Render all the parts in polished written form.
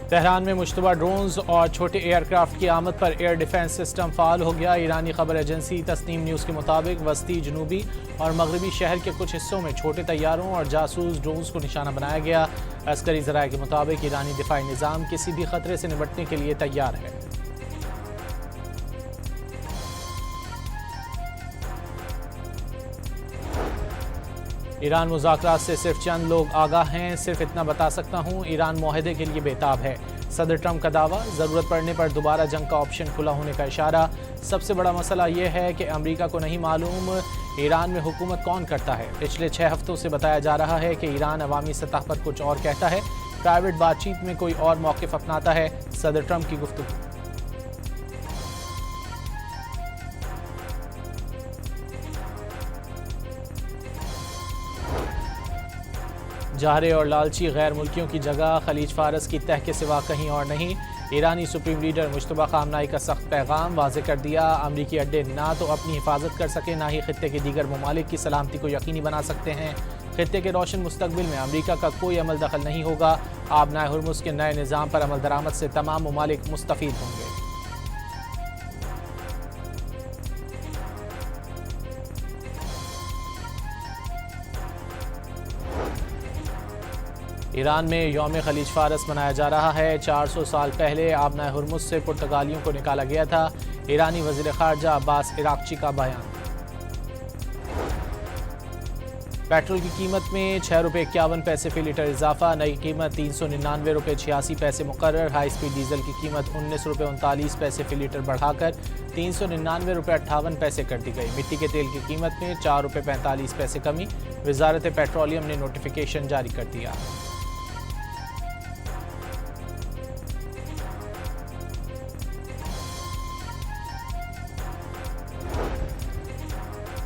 Tehran में Mushtaba drones और छोटे एयरक्राफ्ट की आमद पर एयर डिफेंस सिस्टम फाल हो गया। ईरानी खबर एजेंसी तस्नीम न्यूज़ के मुताबिक वस्ती, जनूबी और मगरबी शहर के कुछ हिस्सों में छोटे तैयारों और जासूस ड्रोन्स को निशाना बनाया गया। अस्करी ज़राए के मुताबिक ईरानी दिफाई निज़ाम किसी भी खतरे से निपटने के लिए तैयार है। ईरान मुज़ाकरात से सिर्फ चंद लोग आगाह हैं। सिर्फ इतना बता सकता हूँ, ईरान मुआहदे के लिए बेताब है। सदर ट्रंप का दावा, ज़रूरत पड़ने पर दोबारा जंग का ऑप्शन खुला होने का इशारा। सबसे बड़ा मसला यह है कि अमेरिका को नहीं मालूम ईरान में हुकूमत कौन करता है। पिछले 6 हफ्तों से बताया जा रहा है कि ईरान अवामी सतह पर कुछ और कहता है, प्राइवेट बातचीत में कोई और मौक़िफ़ अपनाता है। सदर ट्रंप की गुफ्तगू। जाहरे और लालची गैर मुल्कियों की जगह खलीज फारस की तह के सिवा कहीं और नहीं। ईरानी सुप्रीम लीडर मुश्तबा खामनाई का सख्त पैगाम वाज़े कर दिया। अमरीकी अड्डे ना तो अपनी हिफाजत कर सके, ना ही खित्ते के दीगर ममालिक की सलामती को यकीनी बना सकते हैं। खित्ते के रोशन मुस्तकबिल में अमरीका का कोई अमल दखल नहीं होगा। आबनाए हुर्मुज़ के नए निज़ाम पर अमल दरामद से तमाम ममालिक मुस्तफ़ीद होंगे। ईरान में यौम खलीज फारस मनाया जा रहा है। 400 साल पहले आबनाए हुर्मुज़ से पुर्तगालियों को निकाला गया था। ईरानी वज़ीर ख़ारजा अब्बास इराक़ची का बयान। पेट्रोल की कीमत में 6 रुपये 51 पैसे फ़ी लीटर इजाफा। नई कीमत 399 रुपये 86 पैसे मुकर्रर। हाई स्पीड डीजल की कीमत 19 रुपये 39 पैसे फ़ी लीटर बढ़ाकर 399 रुपये 58 पैसे कर दी गई। मिट्टी के तेल की कीमत में 4 रुपये 45 पैसे कमी। वज़ारत पेट्रोलियम ने नोटिफिकेशन जारी कर दिया।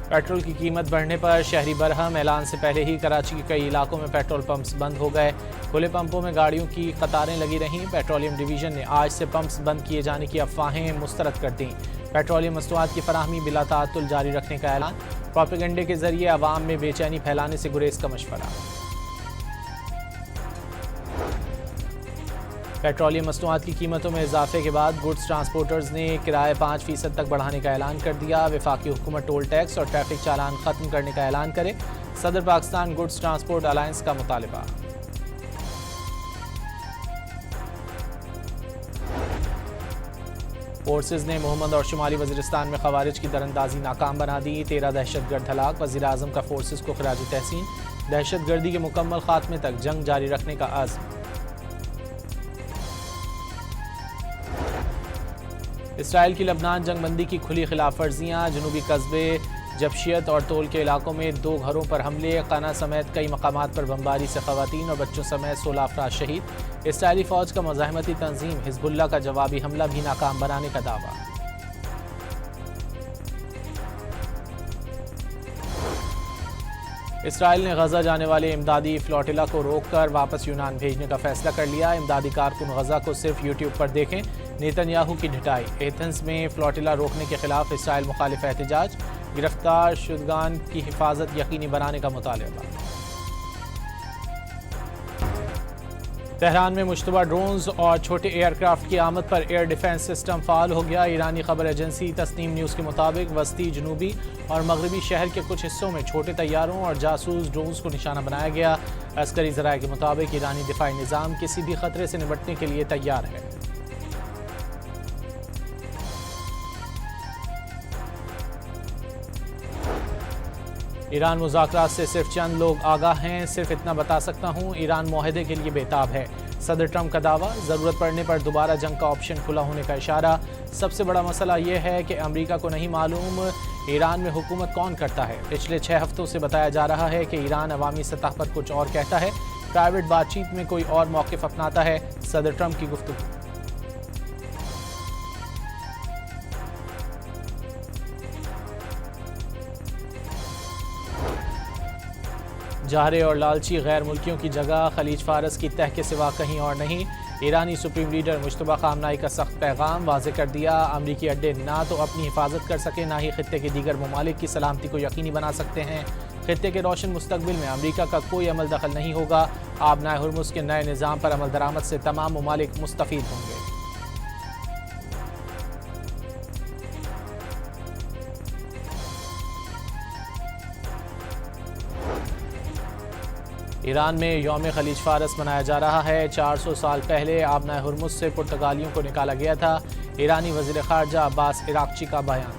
पेट्रोल की कीमत बढ़ने पर शहरी बरहम। ऐलान से पहले ही कराची के कई इलाकों में पेट्रोल पंप्स बंद हो गए। खुले पंपों में गाड़ियों की कतारें लगी रहीं। पेट्रोलियम डिवीज़न ने आज से पंप्स बंद किए जाने की अफवाहें मुस्तरद कर दी। पेट्रोलियम मसनूआत की फराहमी बिला ताअत्तुल जारी रखने का ऐलान। प्रोपेगेंडे के जरिए अवाम में बेचैनी फैलाने से गुरेज का मशवरा। पेट्रोलियम मसनूआत की कीमतों में इजाफे के बाद गुड्स ट्रांसपोर्टर्स ने किराए 5% तक बढ़ाने का ऐलान कर दिया। वफाकी हुकूमत टोल टैक्स और ट्रैफिक चालान खत्म करने का ऐलान करे। सदर पाकिस्तान गुड्स ट्रांसपोर्ट अलायंस का मुतालबा। फोर्सेज ने मोहम्मद और शुमाली वज़ीरिस्तान में खवारिज की दरअंदाजी नाकाम बना दी। 13 दहशतगर्द हलाक। वज़ीर आज़म का फोर्सेज को खिराज तहसीन। दहशतगर्दी के मुकम्मल खात्मे तक जंग जारी रखने का आज़म। इसराइल की लबनान जंगबंदी की खुली खिलाफ वर्जियाँ। जनूबी कस्बे जबशियत और तोल के इलाकों में 2 घरों पर हमले। क़ना समेत कई मकामात पर बमबारी से ख़वातीन और बच्चों समेत 16 अफराद शहीद। इसराइली फ़ौज का मुज़ाहिमती तंजीम हिज़्बुल्लाह का जवाबी हमला भी नाकाम बनाने का दावा। इसराइल ने गजा जाने वाले इमदादी फ्लोटिला को रोककर वापस यूनान भेजने का फैसला कर लिया। इमदादी कारकुन गजा को सिर्फ यूट्यूब पर देखें। नेतन्याहू की ढिठाई। एथेंस में फ्लोटिला रोकने के खिलाफ इसराइल मुखालिफ एहतजाज। गिरफ्तार शुदगान की हिफाजत यकीनी बनाने का मुतालबा। तेहरान में मुश्तबा ड्रोन्स और छोटे एयरक्राफ्ट की आमद पर एयर डिफेंस सिस्टम फाल हो गया। ईरानी खबर एजेंसी तस्नीम न्यूज़ के मुताबिक वस्ती, जनूबी और मगरबी शहर के कुछ हिस्सों में छोटे तैयारों और जासूस ड्रोन्स को निशाना बनाया गया। अस्करी ज़राए के मुताबिक ईरानी दिफाई निज़ाम किसी भी खतरे से निपटने के लिए तैयार है। ईरान मुज़ाकरात से सिर्फ चंद लोग आगाह हैं। सिर्फ इतना बता सकता हूँ, ईरान मुआहदे के लिए बेताब है। सदर ट्रंप का दावा, ज़रूरत पड़ने पर दोबारा जंग का ऑप्शन खुला होने का इशारा। सबसे बड़ा मसला यह है कि अमेरिका को नहीं मालूम ईरान में हुकूमत कौन करता है। पिछले 6 हफ्तों से बताया जा रहा है कि ईरान अवामी सतह पर कुछ और कहता है, प्राइवेट बातचीत में कोई और मौक़िफ़ अपनाता है। सदर ट्रंप की गुफ्तगू। जाहरे और लालची गैर मुल्कियों की जगह खलीज फारस की तह के सिवा कहीं और नहीं। ईरानी सुप्रीम लीडर मुश्तबा खामनाई का सख्त पैगाम वाज़े कर दिया। अमरीकी अड्डे ना तो अपनी हिफाजत कर सके, ना ही खित्ते के दीगर ममालिक की सलामती को यकीनी बना सकते हैं। खित्ते के रोशन मुस्तकबिल में अमरीका का कोई अमल दखल नहीं होगा। आबनाए हुर्मुज़ के नए निज़ाम पर अमल दरामद से तमाम ममालिक मुस्तफ़ीद होंगे। ईरान में यौम खलीज फारस मनाया जा रहा है। 400 साल पहले आबनाए हुर्मुज़ से पुर्तगालियों को निकाला गया था। ईरानी वज़ीर ख़ारजा अब्बास इराक़ची का बयान।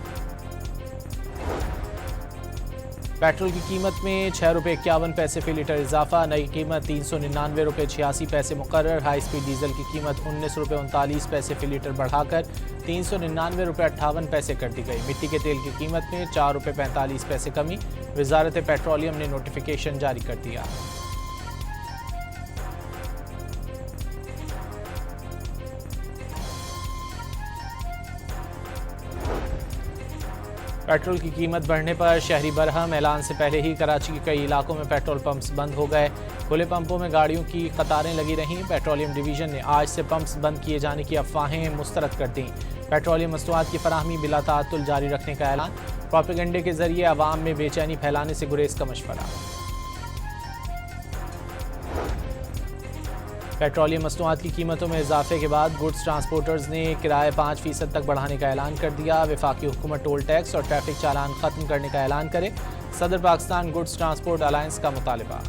पेट्रोल की कीमत में 6 रुपये 51 पैसे फ़ी लीटर इजाफा, नई कीमत 399 रुपये 86 पैसे मुकर्रर। हाई स्पीड डीजल की कीमत 19 रुपये 39 पैसे फ़ी लीटर बढ़ाकर 399 रुपये 58 पैसे कर दी गई। मिट्टी के तेल की कीमत में 4 रुपये 45 पैसे कमी, वजारत पेट्रोलियम ने नोटिफिकेशन जारी कर दिया। पेट्रोल की कीमत बढ़ने पर शहरी बरहम। ऐलान से पहले ही कराची के कई इलाकों में पेट्रोल पंप्स बंद हो गए। खुले पंपों में गाड़ियों की कतारें लगी रहीं। पेट्रोलियम डिवीजन ने आज से पंप्स बंद किए जाने की अफवाहें मुस्तरद कर दी। पेट्रोलियम मसनूआत की फराहमी बिला ताअत्तुल जारी रखने का ऐलान। प्रोपेगेंडे के जरिए अवाम में बेचैनी फैलाने से गुरेज का मशवरा। पेट्रोलियम मसनूआत की कीमतों में इजाफे के बाद गुड्स ट्रांसपोर्टर्स ने किराए 5% तक बढ़ाने का ऐलान कर दिया। वफाकी हुकूमत टोल टैक्स और ट्रैफिक चालान खत्म करने का ऐलान करे। सदर पाकिस्तान गुड्स ट्रांसपोर्ट अलायंस का मुतालबा।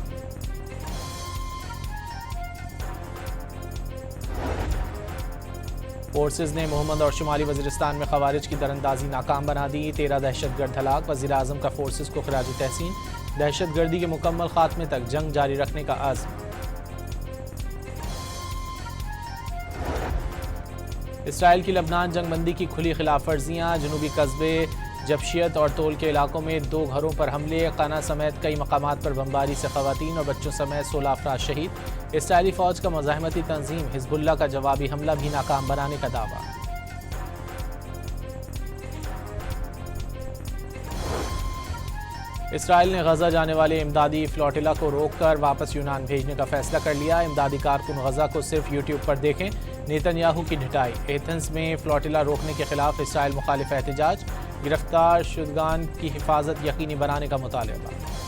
फोर्सेज ने मोहम्मद और शुमाली वजीरिस्तान में खवारिज की दरअंदाजी नाकाम बना दी। 13 दहशतगर्द हलाक। वज़ीर आज़म का फोर्सेज को खिराज तहसीन। दहशतगर्दी के मुकम्मल खात्मे तक जंग जारी रखने का आज़म। इसराइल की लबनान जंगबंदी की खुली खिलाफ वर्जियाँ। जनूबी कस्बे जबशियत और तोल के इलाकों में 2 घरों पर हमले। काना समेत कई मकामात पर बमबारी से खवातीन और बच्चों समेत 16 अफराद शहीद। इसराइली फ़ौज का मुज़ाहिमती तंजीम हिज़्बुल्लाह का जवाबी हमला भी नाकाम बनाने का दावा। इसराइल ने गजा जाने वाले इमदादी फ्लोटिला को रोककर वापस यूनान भेजने का फैसला कर लिया। इमदादी कारकुन गजा को सिर्फ यूट्यूब पर देखें। नेतन्याहू की ढिठाई। एथेंस में फ्लोटिला रोकने के खिलाफ इसराइल मुखालिफ एहतजाज। गिरफ्तार शुदगान की हिफाजत यकीनी बनाने का मुतालबा।